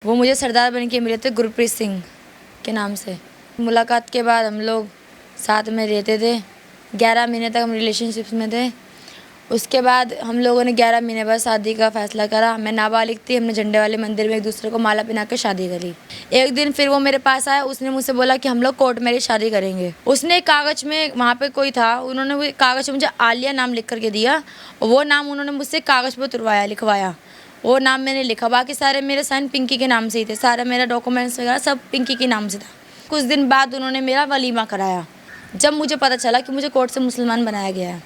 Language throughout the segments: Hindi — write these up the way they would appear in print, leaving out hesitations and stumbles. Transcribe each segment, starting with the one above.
वो मुझे सरदार बन के मिले थे गुरप्रीत सिंह के नाम से। मुलाकात के बाद हम लोग साथ में रहते थे। 11 महीने तक हम रिलेशनशिप्स में थे। उसके बाद हम लोगों ने 11 महीने बाद शादी का फैसला करा। मैं नाबालिग थी। हमने झंडे वाले मंदिर में एक दूसरे को माला पहना के शादी करी। एक दिन फिर वो मेरे पास आया। उसने मुझसे बोला कि हम लोग कोर्ट मैरिज शादी करेंगे। उसने एक कागज़ में, वहाँ पे कोई था, उन्होंने वो कागज़ में मुझे आलिया नाम लिख करके दिया। वो नाम उन्होंने मुझसे कागज़ पर तुरवाया, लिखवाया। वो नाम मैंने लिखा। बाकी सारे मेरे साइन पिंकी के नाम से ही थे। सारा मेरा डॉक्यूमेंट्स वगैरह सब पिंकी के नाम से था। कुछ दिन बाद उन्होंने मेरा वलीमा कराया। जब मुझे पता चला कि मुझे कोर्ट से मुसलमान बनाया गया है,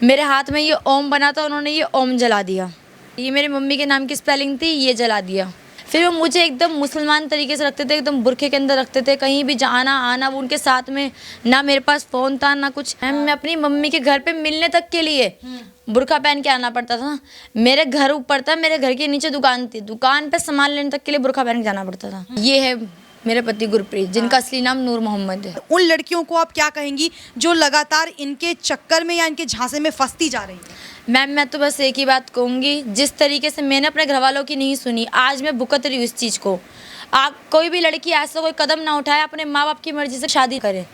मेरे हाथ में ये ओम बना था, उन्होंने ये ओम जला दिया। ये मेरी मम्मी के नाम की स्पेलिंग थी, ये जला दिया। फिर वो मुझे एकदम मुसलमान तरीके से रखते थे, एकदम बुरखे के अंदर रखते थे। कहीं भी जाना आना वो उनके साथ में, ना मेरे पास फ़ोन था ना कुछ। मैं अपनी मम्मी के घर पे मिलने तक के लिए बुरखा पहन के आना पड़ता था। मेरे घर ऊपर था, मेरे घर के नीचे दुकान थी, दुकान पे सामान लेने तक के लिए बुरखा पहन के जाना पड़ता था। ये है मेरे पति गुरप्रीत, जिनका असली नाम नूर मोहम्मद है। उन लड़कियों को आप क्या कहेंगी जो लगातार इनके चक्कर में या इनके झांसे में फंसती जा रही हैं? मैम, मैं तो बस एक ही बात कहूँगी, जिस तरीके से मैंने अपने घर वालों की नहीं सुनी, आज मैं भुगत रही हूँ इस चीज़ को। आप कोई भी लड़की ऐसा कोई कदम ना उठाए, अपने माँ बाप की मर्जी से शादी करे,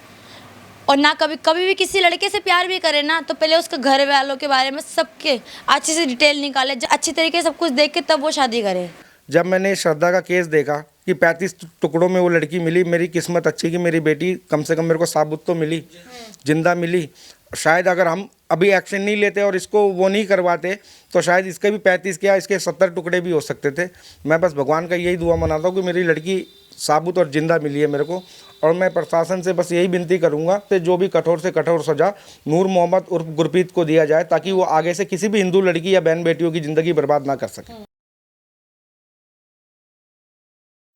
और ना कभी भी किसी लड़के से प्यार भी करे ना, तो पहले उसके घर वालों के बारे में सबके अच्छे से डिटेल निकाले, अच्छी तरीके से सब कुछ देख के तब वो शादी करे। जब मैंने श्रद्धा का केस देखा कि 35 टुकड़ों में वो लड़की मिली, मेरी किस्मत अच्छी कि मेरी बेटी कम से कम मेरे को साबुत तो मिली, जिंदा मिली। शायद अगर हम अभी एक्शन नहीं लेते और इसको वो नहीं करवाते तो शायद इसके भी 35 क्या इसके 70 टुकड़े भी हो सकते थे। मैं बस भगवान का यही दुआ मनाता हूँ कि मेरी लड़की साबुत और ज़िंदा मिली है मेरे को। और मैं प्रशासन से बस यही विनती करूँगा कि जो भी कठोर से कठोर सज़ा नूर मोहम्मद उर्फ गुरप्रीत को दिया जाए, ताकि वो आगे से किसी भी हिंदू लड़की या बहन बेटियों की ज़िंदगी बर्बाद ना कर सके।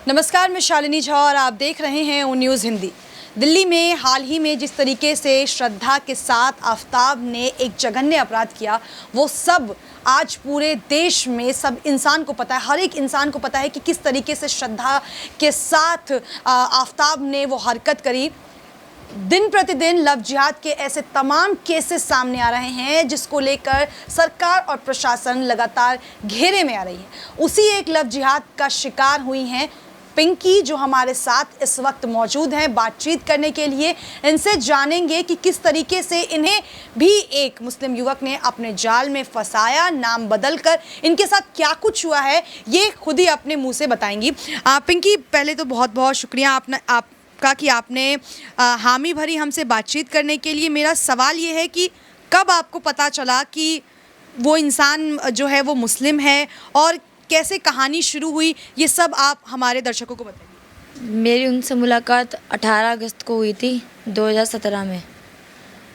नमस्कार, मैं शालिनी झा और आप देख रहे हैं ओ न्यूज़ हिंदी। दिल्ली में हाल ही में जिस तरीके से श्रद्धा के साथ आफ्ताब ने एक जघन्य अपराध किया, वो सब आज पूरे देश में सब इंसान को पता है, हर एक इंसान को पता है कि किस तरीके से श्रद्धा के साथ आफ्ताब ने वो हरकत करी। दिन प्रतिदिन लव जिहाद के ऐसे तमाम केसेस सामने आ रहे हैं जिसको लेकर सरकार और प्रशासन लगातार घेरे में आ रही है। उसी एक लव जिहाद का शिकार हुई हैं पिंकी, जो हमारे साथ इस वक्त मौजूद हैं बातचीत करने के लिए। इनसे जानेंगे कि किस तरीके से इन्हें भी एक मुस्लिम युवक ने अपने जाल में फंसाया, नाम बदलकर। इनके साथ क्या कुछ हुआ है ये खुद ही अपने मुंह से बताएंगी। पिंकी, पहले तो बहुत बहुत शुक्रिया आपका कि आपने हामी भरी हमसे बातचीत करने के लिए। मेरा सवाल ये है कि कब आपको पता चला कि वो इंसान जो है वो मुस्लिम है, और कैसे कहानी शुरू हुई, ये सब आप हमारे दर्शकों को बताइए। मेरी उनसे मुलाकात 18 अगस्त को हुई थी 2017 में।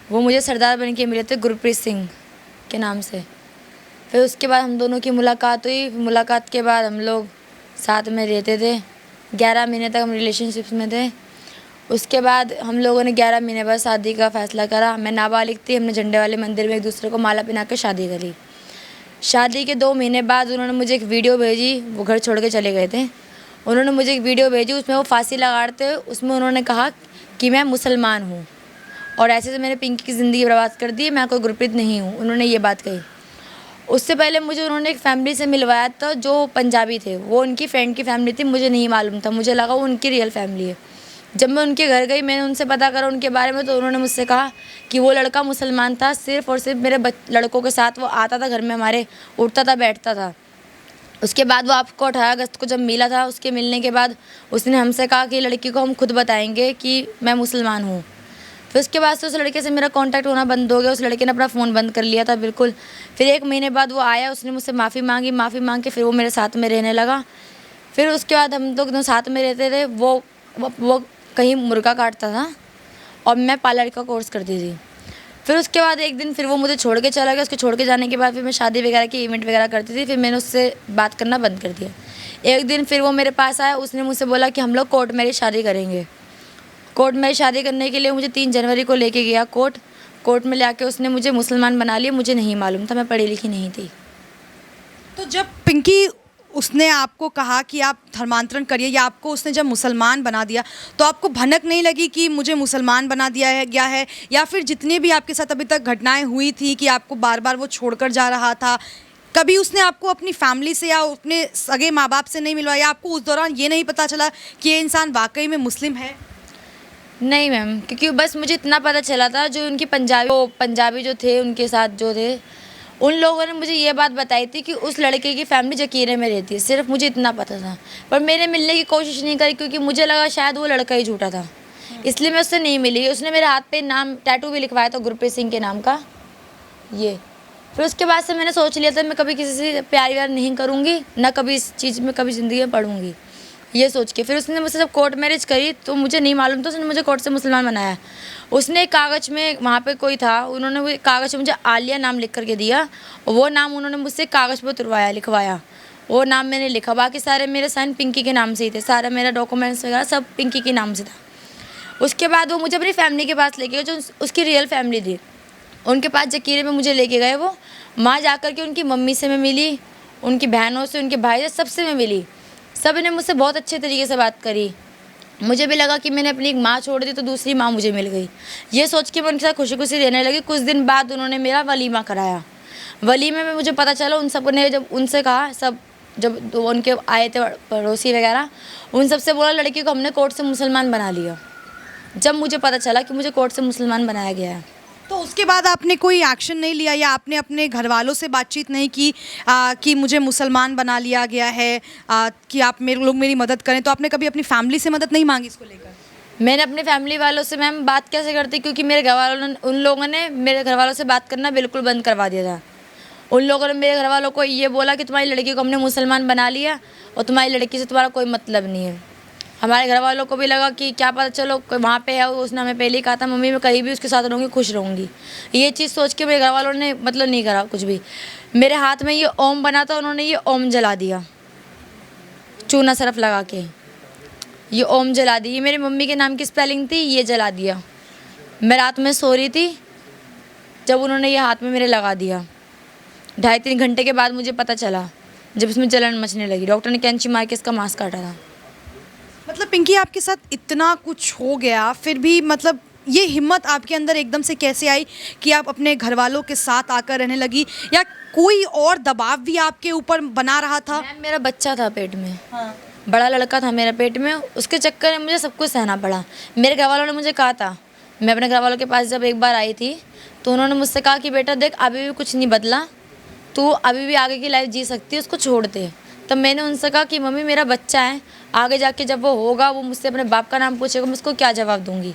वो मुझे सरदार बन के मिले थे गुरप्रीत सिंह के नाम से। फिर उसके बाद हम दोनों की मुलाकात हुई। मुलाकात के बाद हम लोग साथ में रहते थे। 11 महीने तक हम रिलेशनशिप्स में थे। उसके बाद हम लोगों ने 11 महीने बाद शादी का फ़ैसला करा। मैं नाबालिग थी। हमने झंडे वाले मंदिर में एक दूसरे को माला पहना के शादी करी। शादी के 2 महीने बाद उन्होंने मुझे एक वीडियो भेजी। वो घर छोड़ के चले गए थे। उन्होंने मुझे एक वीडियो भेजी, उसमें वो फांसी लगाते, उसमें उन्होंने कहा कि मैं मुसलमान हूँ और ऐसे से मैंने पिंकी की ज़िंदगी बर्बाद कर दी, मैं कोई गुरप्रीत नहीं हूँ। उन्होंने ये बात कही। उससे पहले मुझे उन्होंने एक फैमिली से मिलवाया था जो पंजाबी थे। वो उनकी फ्रेंड की फैमिली थी, मुझे नहीं मालूम था। मुझे लगा वो उनकी रियल फैमिली है। जब मैं उनके घर गई, मैंने उनसे पता करा उनके बारे में, तो उन्होंने मुझसे कहा कि वो लड़का मुसलमान था, सिर्फ़ और सिर्फ मेरे लड़कों के साथ वो आता था घर में हमारे, उठता था बैठता था। उसके बाद वो आपको 18 अगस्त को जब मिला था, उसके मिलने के बाद उसने हमसे कहा कि लड़की को हम खुद बताएंगे कि मैं मुसलमान हूँ। फिर उसके बाद से उस लड़के से मेरा कांटेक्ट होना बंद हो गया। उस लड़के ने अपना फ़ोन बंद कर लिया था बिल्कुल। फिर 1 महीने बाद वो आया, उसने मुझसे माफ़ी मांगी। माफ़ी मांग के फिर वो मेरे साथ में रहने लगा। फिर उसके बाद हम लोग साथ में रहते थे। वो कहीं मुर्गा काटता था और मैं पार्लर का कोर्स करती थी। फिर उसके बाद एक दिन फिर वो मुझे छोड़ के चला गया। उसके छोड़ के जाने के बाद फिर मैं शादी वगैरह की इवेंट वगैरह करती थी। फिर मैंने उससे बात करना बंद कर दिया। एक दिन फिर वो मेरे पास आया। उसने मुझसे बोला कि हम लोग कोर्ट मैरिज शादी करेंगे। कोर्ट मैरिज शादी करने के लिए मुझे 3 जनवरी को लेके गया कोर्ट में ले आके उसने मुझे मुसलमान बना लिया। मुझे नहीं मालूम था, मैं पढ़ी लिखी नहीं थी। तो जब पिंकी उसने आपको कहा कि आप धर्मांतरण करिए, या आपको उसने जब मुसलमान बना दिया, तो आपको भनक नहीं लगी कि मुझे मुसलमान बना दिया गया है? या फिर जितने भी आपके साथ अभी तक घटनाएं हुई थी कि आपको बार बार वो छोड़कर जा रहा था, कभी उसने आपको अपनी फैमिली से या अपने सगे माँ बाप से नहीं मिलवाया, आपको उस दौरान ये नहीं पता चला कि ये इंसान वाकई में मुस्लिम है? नहीं मैम, क्योंकि बस मुझे इतना पता चला था, जो उनकी पंजाबी जो थे उनके साथ जो थे, उन लोगों ने मुझे ये बात बताई थी कि उस लड़के की फैमिली जकीरे में रहती है। सिर्फ मुझे इतना पता था, पर मैंने मिलने की कोशिश नहीं करी, क्योंकि मुझे लगा शायद वो लड़का ही झूठा था, इसलिए मैं उससे नहीं मिली। उसने मेरे हाथ पे नाम टैटू भी लिखवाया था, गुरप्रीत सिंह के नाम का। ये फिर उसके बाद से मैंने सोच लिया था मैं कभी किसी से प्यार व्यार नहीं करूँगी, ना कभी इस चीज़ में कभी ज़िंदगी में पढ़ूँगी, ये सोच के। फिर उसने मुझसे जब कोर्ट मैरिज करी तो मुझे नहीं मालूम था, उसने मुझे कोर्ट से मुसलमान बनाया। उसने एक कागज़ में, वहाँ पे कोई था, उन्होंने वो कागज़ में मुझे आलिया नाम लिख करके दिया, और वो नाम उन्होंने मुझसे कागज़ पर उतरवाया, लिखवाया। वो नाम मैंने लिखा, बाकी सारे मेरे साइन पिंकी के नाम से ही थे, सारा मेरा डॉक्यूमेंट्स वगैरह सब पिंकी के नाम से था। उसके बाद वो मुझे अपनी फैमिली के पास लेके गए, जो उसकी रियल फैमिली थी, उनके पास जकीरे में मुझे लेके गए। वो वहाँ जा कर के उनकी मम्मी से मैं मिली, उनकी बहनों से, उनके भाई से, सबसे मैं मिली। सब ने मुझसे बहुत अच्छे तरीके से बात करी। मुझे भी लगा कि मैंने अपनी एक माँ छोड़ दी तो दूसरी माँ मुझे मिल गई, ये सोच के मैं उनके साथ खुशी खुशी रहने लगी। कुछ दिन बाद उन्होंने मेरा वलीमा कराया। वलीमे में मुझे पता चला, उन सब ने जब उनसे कहा, सब जब उनके आए थे पड़ोसी वगैरह, उन सबसे बोला लड़की को हमने कोर्ट से मुसलमान बना लिया। जब मुझे पता चला कि मुझे कोर्ट से मुसलमान बनाया गया है, तो उसके बाद आपने कोई एक्शन नहीं लिया, या आपने अपने घर वालों से बातचीत नहीं की कि मुझे मुसलमान बना लिया गया है, कि आप मेरी मदद करें? तो आपने कभी अपनी फैमिली से मदद नहीं मांगी इसको लेकर? मैंने अपने फैमिली वालों से मैम बात कैसे करती, क्योंकि मेरे घर वालों ने, उन लोगों ने मेरे घर वालों से बात करना बिल्कुल बंद करवा दिया था। उन लोगों ने मेरे घर वालों को ये बोला कि तुम्हारी लड़की को हमने मुसलमान बना लिया और तुम्हारी लड़की से तुम्हारा कोई मतलब नहीं है। हमारे घर वालों को भी लगा कि क्या पता, चलो वहाँ पे है, उसने हमें पहले ही कहा था मम्मी मैं कहीं भी उसके साथ रहूँगी, खुश रहूँगी। ये चीज़ सोच के मेरे घर वालों ने मतलब नहीं करा कुछ भी। मेरे हाथ में ये ओम बना था, उन्होंने ये ओम जला दिया, चूना सरफ लगा के ये ओम जला दी। ये मेरी मम्मी के नाम की स्पेलिंग थी, ये जला दिया। मैं रात में सो रही थी जब उन्होंने ये हाथ में मेरे लगा दिया। 2.5-3 घंटे के बाद मुझे पता चला, जब इसमें जलन मचने लगी। डॉक्टर ने कैंची मार के इसका मांस काटा था। मतलब पिंकी, आपके साथ इतना कुछ हो गया, फिर भी मतलब ये हिम्मत आपके अंदर एकदम से कैसे आई कि आप अपने घर वालों के साथ आकर रहने लगी, या कोई और दबाव भी आपके ऊपर बना रहा था? मैम मेरा बच्चा था पेट में, हाँ। बड़ा लड़का था मेरे पेट में, उसके चक्कर में मुझे सब कुछ सहना पड़ा। मेरे घर वालों ने मुझे कहा था, मैं अपने घर वालों के पास जब एक बार आई थी तो उन्होंने मुझसे कहा कि बेटा देख अभी भी कुछ नहीं बदला, तू अभी भी आगे की लाइफ जी सकती है, उसको छोड़ दे। तब मैंने उनसे कहा कि मम्मी मेरा बच्चा है, आगे जाके जब वो होगा, वो मुझसे अपने बाप का नाम पूछेगा, मैं उसको क्या जवाब दूंगी।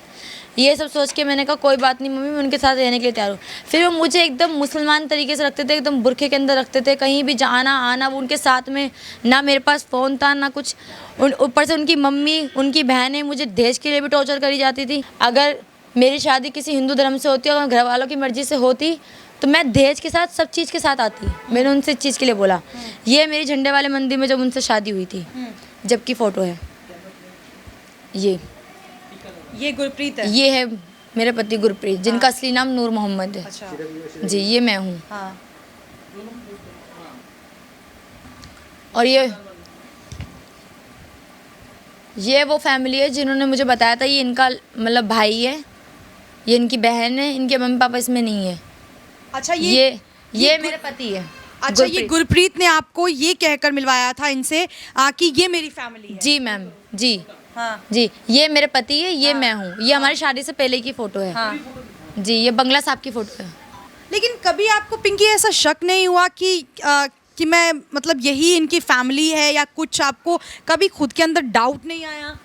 ये सब सोच के मैंने कहा कोई बात नहीं मम्मी, मैं उनके साथ रहने के लिए तैयार हूँ। फिर वो मुझे एकदम मुसलमान तरीके से रखते थे, एकदम बुरखे के अंदर रखते थे, कहीं भी जाना आना वो उनके साथ में, ना मेरे पास फ़ोन था ना कुछ। ऊपर से उनकी मम्मी, उनकी बहनें, मुझे दहेज के लिए भी टॉर्चर करी जाती थी। अगर मेरी शादी किसी हिंदू धर्म से होती, अगर घर वालों की मर्ज़ी से होती, तो मैं दहेज के साथ सब चीज़ के साथ आती। मैंने उनसे इस चीज़ के लिए बोला। ये मेरी झंडे वाले मंदिर में जब उनसे शादी हुई थी, जबकि फ़ोटो है ये गुरप्रीत है? ये है मेरे पति गुरप्रीत, जिनका असली नाम नूर मोहम्मद है। अच्छा। जी ये मैं हूँ। हाँ। और ये वो फैमिली है जिन्होंने मुझे बताया था ये इनका मतलब भाई है, ये इनकी बहन है, इनके मम्मी पापा इसमें नहीं है। अच्छा, ये मेरे पति है। अच्छा, ये गुरप्रीत ने आपको ये कहकर मिलवाया था इनसे कि ये मेरी फैमिली है? जी मैम, जी हाँ। जी ये मेरे पति है, ये मैं हूँ। ये हमारी शादी से पहले की फ़ोटो है। हाँ। जी ये बंगला साहब की फ़ोटो है। लेकिन कभी आपको पिंकी ऐसा शक नहीं हुआ कि मैं मतलब यही इनकी फैमिली है, या कुछ आपको कभी खुद के अंदर डाउट नहीं आया?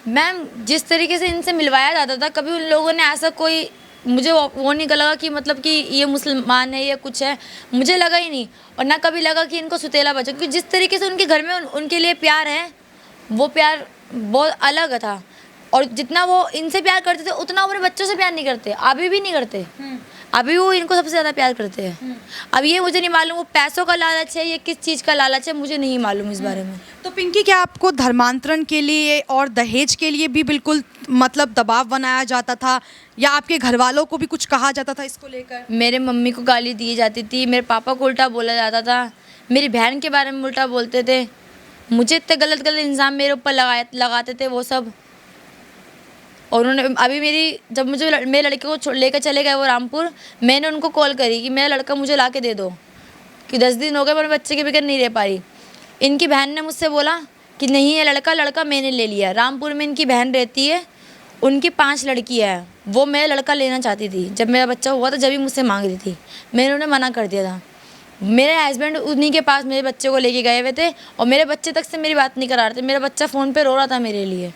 मैम जिस तरीके से इनसे मिलवाया जाता था, कभी उन लोगों ने ऐसा कोई मुझे वो नहीं लगा कि मतलब कि ये मुसलमान है या कुछ है, मुझे लगा ही नहीं। और ना कभी लगा कि इनको सुतेला बचा, क्योंकि जिस तरीके से उनके घर में उनके लिए प्यार है, वो प्यार बहुत अलग था। और जितना वो इनसे प्यार करते थे उतना वो अपने बच्चों से प्यार नहीं करते, अभी भी नहीं करते। अभी वो इनको सबसे ज़्यादा प्यार करते हैं। अब ये मुझे नहीं मालूम वो पैसों का लालच है या किस चीज़ का लालच है, मुझे नहीं मालूम इस बारे में। तो पिंकी, क्या आपको धर्मांतरण के लिए और दहेज के लिए भी बिल्कुल मतलब दबाव बनाया जाता था, या आपके घर वालों को भी कुछ कहा जाता था इसको लेकर? मेरे मम्मी को गाली दी जाती थी, मेरे पापा को उल्टा बोला जाता था, मेरी बहन के बारे में उल्टा बोलते थे, मुझे इतने गलत गलत इल्ज़ाम मेरे ऊपर लगाते थे वो सब। और उन्होंने अभी जब मुझे मेरे लड़के को लेकर चले गए वो रामपुर, मैंने उनको कॉल करी कि मेरा लड़का मुझे ला के दे दो, कि 10 दिन हो गए मैं बच्चे के बगैर नहीं रह पा रही। इनकी बहन ने मुझसे बोला कि नहीं ये लड़का मैंने ले लिया। रामपुर में इनकी बहन रहती है, उनकी 5 लड़कियाँ हैं, वो मेरा लड़का लेना चाहती थी। जब मेरा बच्चा हुआ था जब ही मुझसे मांग रही थी, मैंने उन्हें मना कर दिया था। मेरे हस्बैंड उन्हीं के पास मेरे बच्चे को लेके गए हुए थे और मेरे बच्चे तक से मेरी बात नहीं करा रहे थे। मेरा बच्चा फ़ोन पे रो रहा था मेरे लिए,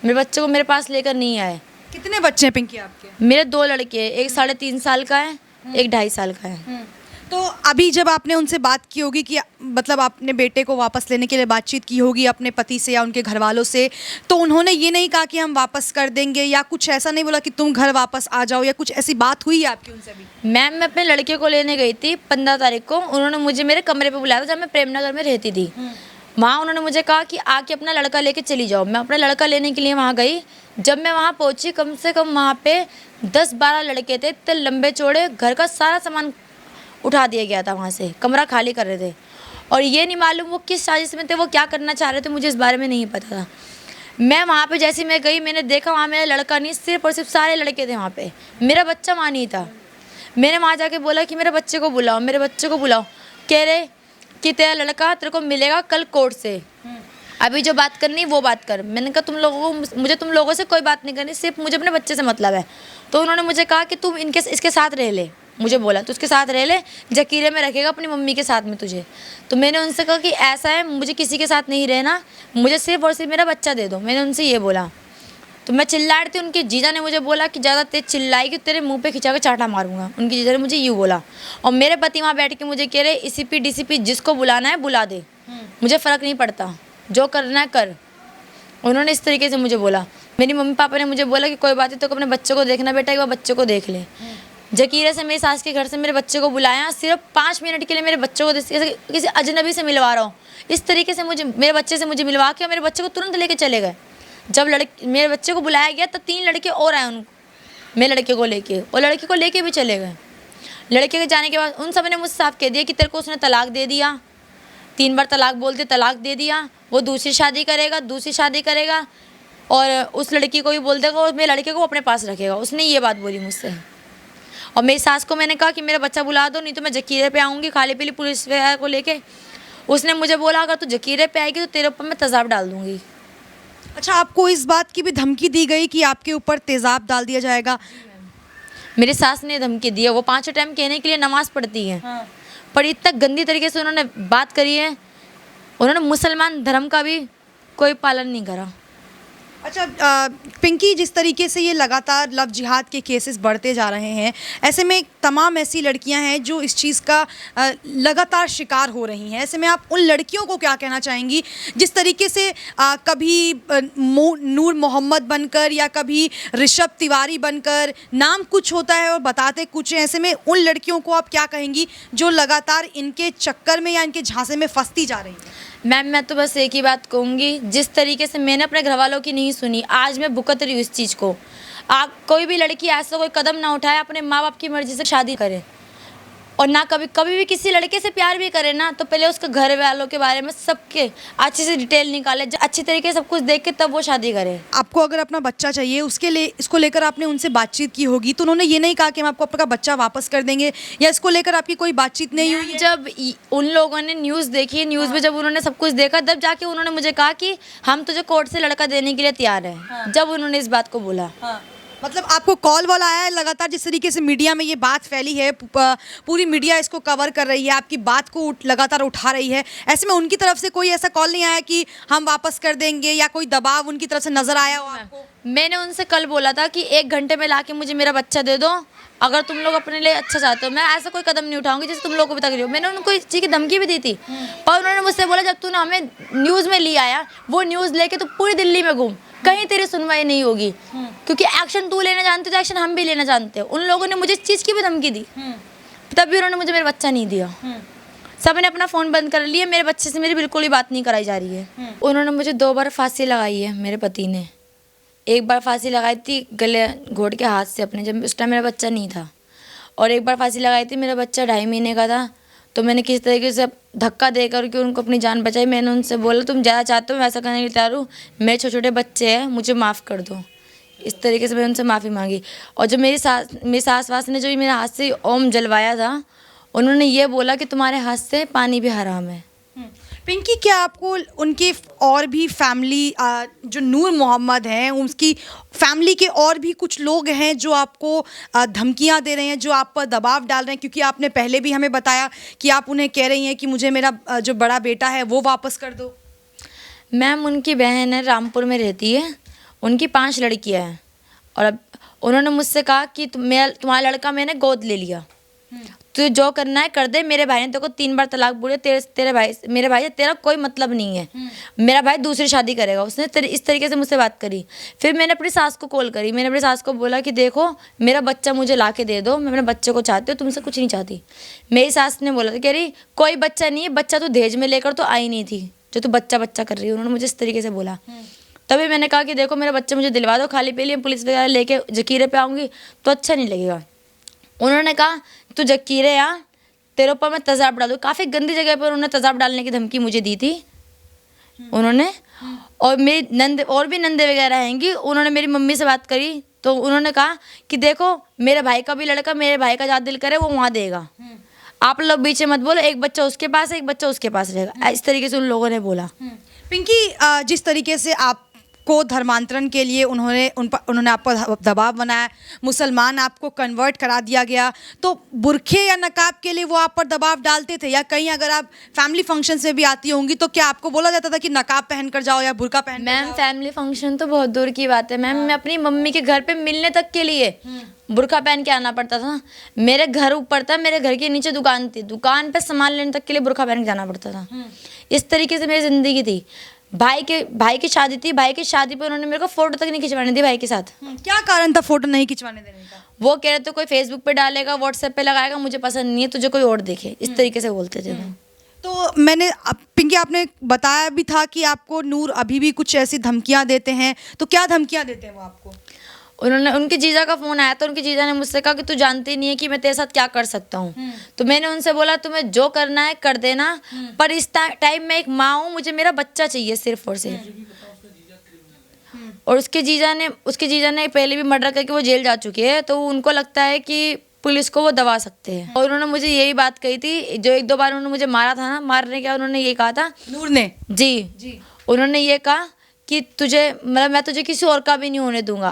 मेरे बच्चे को मेरे पास लेकर नहीं आए। कितने बच्चे हैं पिंकी आपके? मेरे 2 लड़के हैं, एक 3.5 साल का है, एक 2.5 साल का है। तो अभी जब आपने उनसे बात की होगी कि मतलब आपने बेटे को वापस लेने के लिए बातचीत की होगी अपने पति से या उनके घर वालों से, तो उन्होंने ये नहीं कहा कि हम वापस कर देंगे या कुछ ऐसा नहीं बोला कि तुम घर वापस आ जाओ, या कुछ ऐसी बात हुई है आपकी उनसे भी? मैम मैं अपने लड़के को लेने गई थी 15 तारीख को। उन्होंने मुझे मेरे कमरे पे बुलाया था जब मैं प्रेमनगर में रहती थी। वहाँ उन्होंने मुझे कहा कि आके अपना लड़का लेके चली जाओ। मैं अपना लड़का लेने के लिए वहाँ गई। जब मैं वहाँ पहुँची, कम से कम वहाँ पे 10-12 लड़के थे, इतने लंबे चौड़े, घर का सारा सामान उठा दिया गया था वहाँ से, कमरा खाली कर रहे थे। और ये नहीं मालूम वो किस साजिश में थे, वो क्या करना चाह रहे थे, मुझे इस बारे में नहीं पता था। मैं वहाँ पे जैसे मैं गई, मैंने देखा वहाँ मेरा लड़का नहीं, सिर्फ और सिर्फ सारे लड़के थे वहाँ पे, मेरा बच्चा वहाँ नहीं था। मैंने वहाँ जाके बोला कि मेरे बच्चे को बुलाओ, मेरे बच्चे को बुलाओ। कह रहे कि तेरा लड़का तेरे को मिलेगा कल कोर्ट से, अभी जो बात करनी वो बात कर। मैंने कहा मुझे तुम लोगों से कोई बात नहीं करनी, सिर्फ मुझे अपने बच्चे से मतलब है। तो उन्होंने मुझे कहा कि तुम इसके साथ रह ले, मुझे बोला तो उसके साथ रह ले, जकीरे में रखेगा अपनी मम्मी के साथ में तुझे। तो मैंने उनसे कहा कि ऐसा है, मुझे किसी के साथ नहीं रहना, मुझे सिर्फ और सिर्फ मेरा बच्चा दे दो। मैंने उनसे ये बोला। तो मैं चिल्ला रही थी, उनके जीजा ने मुझे बोला कि ज़्यादा तेज चिल्लाएगी तेरे मुंह पे खिंचा के चाटा मारूंगा। उनके जीजा ने मुझे यूँ बोला। और मेरे पति वहाँ बैठ के मुझे कह रहे ECP DCP जिसको बुलाना है बुला दे, मुझे फ़र्क नहीं पड़ता, जो करना है कर। उन्होंने इस तरीके से मुझे बोला। मेरी मम्मी पापा ने मुझे बोला कि कोई बात नहीं, तो अपने बच्चे को देखना बेटा, एक बार बच्चे को देख ले। जकीरे से मेरी सास के घर से मेरे बच्चे को बुलाया, सिर्फ 5 मिनट के लिए मेरे बच्चे को किसी अजनबी से मिलवा रहा हूँ, इस तरीके से मुझे मेरे बच्चे से मुझे मिलवा के मेरे बच्चे को तुरंत लेके चले गए। जब मेरे बच्चे को बुलाया गया तब 3 लड़के और आए मेरे लड़के को लेके, और लड़के को लेके भी चले गए। लड़के के जाने के बाद उन सब ने मुझसे साफ कह दिया कि तेरे को उसने तलाक दे दिया, 3 बार तलाक बोलते तलाक दे दिया, वो दूसरी शादी करेगा और उस लड़की को भी बोल देगा और मेरे लड़के को अपने पास रखेगा। उसने ये बात बोली मुझसे। और मेरी सास को मैंने कहा कि मेरा बच्चा बुला दो, नहीं तो मैं जकीरे पे आऊँगी खाली पीली पुलिस को लेके। उसने मुझे बोला अगर तू जकीरे पे आएगी तो तेरे ऊपर मैं तेज़ाब डाल दूँगी। अच्छा, आपको इस बात की भी धमकी दी गई कि आपके ऊपर तेज़ाब डाल दिया जाएगा? मेरी सास ने धमकी दी है। वो 5 टाइम कहने के लिए नमाज़ पढ़ती है, पर इतना गंदी तरीके से उन्होंने बात करी है। उन्होंने मुसलमान धर्म का भी कोई पालन नहीं करा। अच्छा पिंकी, जिस तरीके से ये लगातार लव जिहाद के केसेस बढ़ते जा रहे हैं, ऐसे में तमाम ऐसी लड़कियां हैं जो इस चीज़ का लगातार शिकार हो रही हैं, ऐसे में आप उन लड़कियों को क्या कहना चाहेंगी जिस तरीके से कभी नूर मोहम्मद बनकर या कभी ऋषभ तिवारी बनकर नाम कुछ होता है और बताते कुछ हैं, ऐसे में उन लड़कियों को आप क्या कहेंगी जो लगातार इनके चक्कर में या इनके झांसे में फंसती जा रही हैं? मैम मैं तो बस एक ही बात कहूँगी, जिस तरीके से मैंने अपने घर वालों की नहीं सुनी, आज मैं भुगत रही हूँ इस चीज़ को। आप कोई भी लड़की ऐसा कोई कदम ना उठाए, अपने माँ बाप की मर्ज़ी से शादी करे और ना कभी भी किसी लड़के से प्यार भी करे ना, तो पहले उसके घर वालों के बारे में सबके अच्छे से डिटेल निकाले, अच्छी तरीके से सब कुछ देख के तब वो शादी करे। आपको अगर अपना बच्चा चाहिए, उसके लिए इसको लेकर आपने उनसे बातचीत की होगी, तो उन्होंने ये नहीं कहा कि हम आपको आपका बच्चा वापस कर देंगे, या इसको लेकर आपकी कोई बातचीत नहीं हुई? जब उन लोगों ने न्यूज़ देखी, न्यूज़ में जब उन्होंने सब कुछ देखा, तब जाके उन्होंने मुझे कहा कि हम तुझे कोर्ट से लड़का देने के लिए तैयार हैं। जब उन्होंने इस बात को बोला, मतलब आपको कॉल वाला आया है? लगातार जिस तरीके से मीडिया में ये बात फैली है, पूरी मीडिया इसको कवर कर रही है, आपकी बात को लगातार उठा रही है, ऐसे में उनकी तरफ से कोई ऐसा कॉल नहीं आया कि हम वापस कर देंगे, या कोई दबाव उनकी तरफ से नजर आया हो आपको? मैंने उनसे कल बोला था कि 1 घंटे में लाके मुझे मेरा बच्चा दे दो, अगर तुम लोग अपने लिए अच्छा चाहते हो। मैं ऐसा कोई कदम नहीं उठाऊंगी जैसे तुम लोगों को भी तक रही हो। मैंने उनको इस चीज़ की धमकी भी दी थी, पर उन्होंने मुझसे बोला जब तूने हमें न्यूज़ में ले आया, वो न्यूज़ लेके तो पूरी दिल्ली में घूम, कहीं तेरी सुनवाई नहीं होगी, क्योंकि एक्शन तू लेना जानती तो एक्शन हम भी लेना जानते हैं। उन लोगों ने मुझे इस चीज़ की भी धमकी दी, तब भी उन्होंने मुझे मेरा बच्चा नहीं दिया। सब ने अपना फ़ोन बंद कर लिया, मेरे बच्चे से मेरी बिल्कुल ही बात नहीं कराई जा रही है। उन्होंने मुझे 2 बार फांसी लगाई है, मेरे पति ने। एक बार फांसी लगाई थी गले घोट के हाथ से अपने, जब उस टाइम मेरा बच्चा नहीं था, और एक बार फांसी लगाई थी मेरा बच्चा 2.5 महीने का था। तो मैंने किस तरीके से धक्का दे कर के उनको अपनी जान बचाई। मैंने उनसे बोला तुम ज़्यादा चाहते हो, मैं ऐसा करने के लिए तैयार हूँ, मेरे छोटे छोटे बच्चे हैं, मुझे माफ़ कर दो। इस तरीके से मैंने उनसे माफ़ी मांगी। और जो मेरी सास वास ने जो मेरे हाथ से ओम जलवाया था, उन्होंने ये बोला कि तुम्हारे हाथ से पानी भी हराम है। पिंकी, क्या आपको उनके और भी फैमिली जो नूर मोहम्मद हैं, उसकी फैमिली के और भी कुछ लोग हैं जो आपको धमकियां दे रहे हैं, जो आप पर दबाव डाल रहे हैं? क्योंकि आपने पहले भी हमें बताया कि आप उन्हें कह रही हैं कि मुझे मेरा जो बड़ा बेटा है वो वापस कर दो। मैम, उनकी बहन है, रामपुर में रहती है, उनकी 5 लड़कियां हैं और अब उन्होंने मुझसे कहा कि तुम्हारा लड़का मैंने गोद ले लिया, तो जो करना है कर दे। मेरे भाई ने तेरे को 3 बार तलाक बोले, तेरे भाई मेरे भाई से तेरा कोई मतलब नहीं है, मेरा भाई दूसरी शादी करेगा। उसने इस तरीके से मुझसे बात करी। फिर मैंने अपनी सास को कॉल करी, मैंने अपनी सास को बोला कि देखो मेरा बच्चा मुझे ला के दे दो, मैं अपने बच्चे को चाहती हूँ, तुमसे कुछ नहीं चाहती। मेरी सास ने बोला, कह रही कोई बच्चा नहीं है, बच्चा तो दहेज में लेकर तो आई नहीं थी जो तू बच्चा बच्चा कर रही है। उन्होंने मुझे इस तरीके से बोला। तभी मैंने कहा कि देखो मेरा बच्चा मुझे दिलवा दो, खाली पे लिए पुलिस वगैरह लेके जकीरे पे आऊँगी तो अच्छा नहीं लगेगा। उन्होंने कहा तू जकीरे आ, तेरे ऊपर मैं तेज़ाब डाल दूँ। काफ़ी गंदी जगह पर उन्होंने तेज़ाब डालने की धमकी मुझे दी थी उन्होंने। और मेरी नंद और भी नंदे वगैरह आएंगी, उन्होंने मेरी मम्मी से बात करी तो उन्होंने कहा कि देखो मेरे भाई का भी लड़का, मेरे भाई का जहाँ दिल करे वो वहाँ देगा, आप लोग बीच में मत बोलो, एक बच्चा उसके पास है, एक बच्चा उसके पास रहेगा। इस तरीके से उन लोगों ने बोला। पिंकी, जिस तरीके से आपको धर्मांतरण के लिए उन्होंने आप पर दबाव बनाया, मुसलमान आपको कन्वर्ट करा दिया गया, तो बुरखे या नकाब के लिए वो आप पर दबाव डालते थे? या कहीं अगर आप फैमिली फंक्शन से भी आती होंगी तो क्या आपको बोला जाता था कि नकाब पहन कर जाओ या बुरका पहन कर मैम, जाओ? फैमिली फंक्शन तो बहुत दूर की बात है मैम, मैं अपनी मम्मी के घर पे मिलने तक के लिए बुरका पहन के आना पड़ता था। मेरे घर ऊपर था, मेरे घर के नीचे दुकान थी, दुकान पे सामान लेने तक के लिए बुरका पहन के जाना पड़ता था। इस तरीके से मेरी ज़िंदगी थी। भाई की शादी थी, भाई की शादी पे उन्होंने मेरे को फ़ोटो तक नहीं खिंचवाने दी भाई के साथ। क्या कारण था फोटो नहीं खिंचवाने देने का? वो कह रहे थे कोई फेसबुक पे डालेगा, व्हाट्सएप पे लगाएगा, मुझे पसंद नहीं है, तुझे कोई और देखे, इस तरीके से बोलते थे वो। तो पिंकी, आपने बताया भी था कि आपको नूर अभी भी कुछ ऐसी धमकियां देते हैं, तो क्या धमकियां देते हैं वो आपको? उनके जीजा का फ़ोन आया था, उनके जीजा ने मुझसे कहा कि तू जानती नहीं है कि मैं तेरे साथ क्या कर सकता हूँ। तो मैंने उनसे बोला तुम्हें जो करना है कर देना, पर इस टाइम मैं एक माँ हूँ, मुझे मेरा बच्चा चाहिए सिर्फ और सिर्फ। और उसके जीजा ने पहले भी मर्डर करके वो जेल जा चुके हैं, तो उनको लगता है कि पुलिस को वो दबा सकते हैं। और उन्होंने मुझे यही बात कही थी, जो 1-2 बार उन्होंने मुझे मारा था ना, मारने के उन्होंने ये कहा था, नूर ने? जी, उन्होंने ये कहा कि मैं तुझे किसी और का भी नहीं होने दूंगा।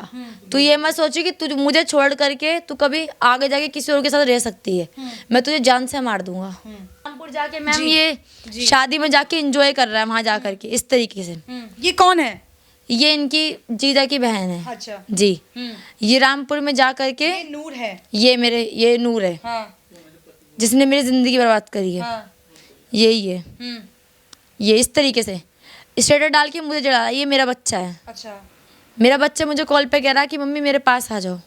तू ये मत सोची कि तू मुझे छोड़ करके तू कभी आगे जाके किसी और के साथ रह सकती है, मैं तुझे जान से मार दूंगा। रामपुर जाके मैम ये शादी में जाके एंजॉय कर रहा है वहाँ जा करके, इस तरीके से। ये कौन है? ये इनकी जीजा की बहन है। अच्छा जी, ये रामपुर में जा करके, ये नूर है? ये नूर है। हाँ। जिसने मेरी जिंदगी बर्बाद करी है। हाँ। यही है। ये इस तरीके से स्टेटस डाल के मुझे जला, ये मेरा बच्चा है। अच्छा। मेरा बच्चा मुझे कॉल पे कह रहा है कि मम्मी मेरे पास आ जाओ।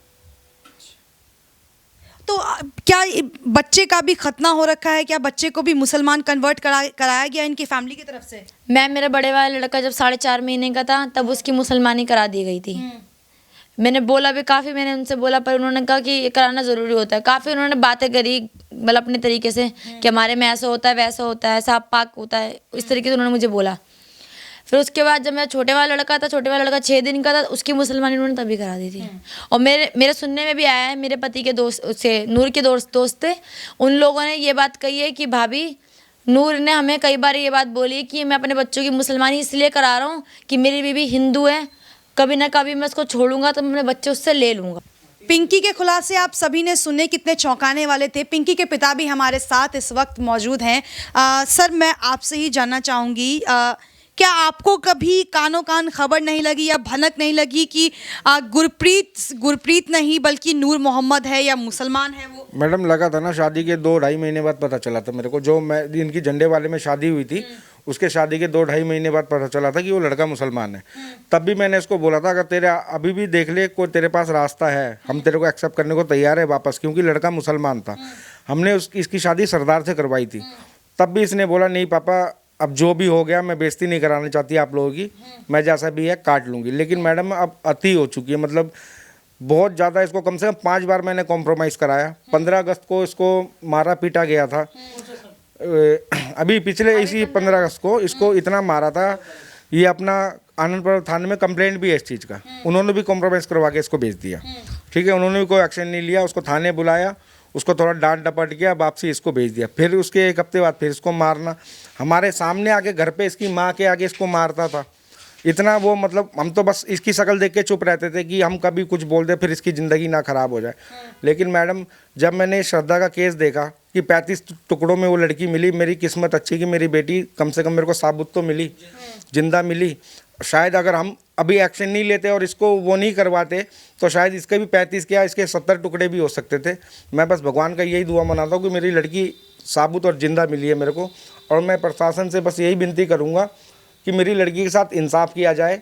तो क्या बच्चे का भी खतना हो रखा है? क्या बच्चे को भी मुसलमान कन्वर्ट कराया गया इनकी फैमिली की तरफ से? मैम, मेरा बड़े वाला लड़का जब 4.5 महीने का था तब उसकी मुसलमानी करा दी गई थी। मैंने बोला भी काफ़ी, मैंने उनसे बोला, पर उन्होंने कहा कि ये कराना ज़रूरी होता है। काफ़ी उन्होंने बातें करी मतलब अपने तरीके से कि हमारे में ऐसा होता है, वैसा होता है, साफ पाक होता है, इस तरीके से उन्होंने मुझे बोला। फिर उसके बाद जब मेरा छोटे वाला लड़का 6 दिन का था, उसकी मुसलमानी उन्होंने तभी करा दी थी। और मेरे सुनने में भी आया है, मेरे पति के दोस्त से नूर के दोस्त थे, उन लोगों ने ये बात कही है कि भाभी नूर ने हमें कई बार ये बात बोली कि मैं अपने बच्चों की मुसलमानी इसलिए करा रहा हूँ कि मेरी बीवी हिंदू है, कभी ना कभी मैं उसको छोड़ूंगा तो मैं अपने बच्चे उससे ले लूँगा। पिंकी के खुलासे आप सभी ने सुने, कितने चौंकाने वाले थे। पिंकी के पिता भी हमारे साथ इस वक्त मौजूद हैं। सर, मैं आपसे ही जानना चाहूँगी, क्या आपको कभी कानों कान खबर नहीं लगी या भनक नहीं लगी कि गुरप्रीत नहीं बल्कि नूर मोहम्मद है या मुसलमान है वो? मैडम, लगा था ना, शादी के 2-2.5 महीने बाद पता चला था मेरे को। जो मैं इनकी झंडे वाले में शादी हुई थी उसके शादी के 2-2.5 महीने बाद पता चला था कि वो लड़का मुसलमान है। तब भी मैंने इसको बोला था अगर तेरे अभी भी देख ले कोई तेरे पास रास्ता है, हम तेरे को एक्सेप्ट करने को तैयार है वापस, क्योंकि लड़का मुसलमान था। हमने इसकी शादी सरदार से करवाई थी। तब भी इसने बोला नहीं पापा, अब जो भी हो गया, मैं बेइज्जती नहीं कराना चाहती आप लोगों की, मैं जैसा भी है काट लूँगी। लेकिन मैडम अब अति हो चुकी है, मतलब बहुत ज़्यादा। इसको कम से कम 5 बार मैंने कॉम्प्रोमाइज़ कराया। 15 अगस्त को इसको मारा पीटा गया था। अभी पिछले इसी 15 अगस्त को इसको इतना मारा था। ये अपना आनंदपुर थाने में कंप्लेंट भी है इस चीज़ का, उन्होंने भी कॉम्प्रोमाइज़ करवा के इसको भेज दिया। ठीक है, उन्होंने भी कोई एक्शन नहीं लिया। उसको थाने बुलाया, उसको थोड़ा डांट डपट किया, वापसी इसको भेज दिया। फिर उसके 1 हफ्ते बाद फिर इसको मारना, हमारे सामने आके घर पे इसकी माँ के आगे इसको मारता था। इतना वो मतलब हम तो बस इसकी शक्ल देख के चुप रहते थे कि हम कभी कुछ बोल दे फिर इसकी ज़िंदगी ना ख़राब हो जाए। लेकिन मैडम जब मैंने श्रद्धा का केस देखा कि 35 टुकड़ों में वो लड़की मिली, मेरी किस्मत अच्छी कि मेरी बेटी कम से कम मेरे को साबुत तो मिली, जिंदा मिली। शायद अगर हम अभी एक्शन नहीं लेते और इसको वो नहीं करवाते तो शायद इसके भी 35 क्या इसके 70 टुकड़े भी हो सकते थे। मैं बस भगवान का यही दुआ मनाता हूँ कि मेरी लड़की साबुत और ज़िंदा मिली है मेरे को, और मैं प्रशासन से बस यही विनती करूँगा कि मेरी लड़की के साथ इंसाफ किया जाए,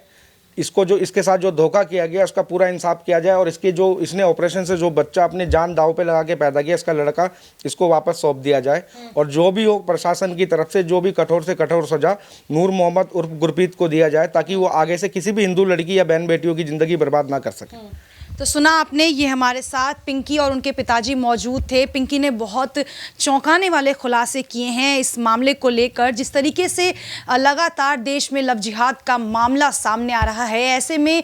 इसको जो इसके साथ जो धोखा किया गया उसका पूरा इंसाफ किया जाए, और इसके जो इसने ऑपरेशन से जो बच्चा अपने जान दांव पे लगा के पैदा किया इसका लड़का, इसको वापस सौंप दिया जाए। और जो भी हो प्रशासन की तरफ से जो भी कठोर से कठोर सजा नूर मोहम्मद उर्फ गुरप्रीत को दिया जाए, ताकि वो आगे से किसी भी हिंदू लड़की या बहन बेटियों की ज़िंदगी बर्बाद ना कर सके। तो सुना आपने, ये हमारे साथ पिंकी और उनके पिताजी मौजूद थे। पिंकी ने बहुत चौंकाने वाले खुलासे किए हैं इस मामले को लेकर। जिस तरीके से लगातार देश में लव जिहाद का मामला सामने आ रहा है, ऐसे में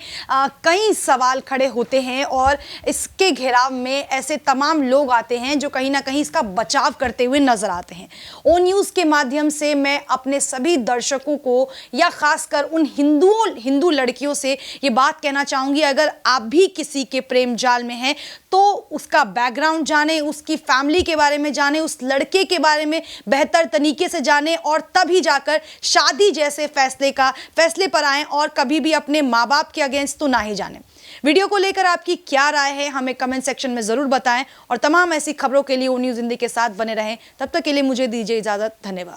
कई सवाल खड़े होते हैं और इसके घेराव में ऐसे तमाम लोग आते हैं जो कहीं ना कहीं इसका बचाव करते हुए नजर आते हैं। ओ न्यूज़ के माध्यम से मैं अपने सभी दर्शकों को या खासकर उन हिंदू लड़कियों से ये बात कहना चाहूँगी, अगर आप भी किसी के प्रेम जाल में है तो उसका बैकग्राउंड जाने, उसकी फैमिली के बारे में जाने, उस लड़के के बारे में बेहतर तरीके से जाने, और तभी जाकर शादी जैसे फैसले पर आएं, और कभी भी अपने माँ बाप के अगेंस्ट तो ना ही जाने। वीडियो को लेकर आपकी क्या राय है हमें कमेंट सेक्शन में जरूर बताएं, और तमाम ऐसी खबरों के लिए ओ न्यूज़ हिंदी के साथ बने रहें। तब तक के लिए मुझे दीजिए इजाजत। धन्यवाद।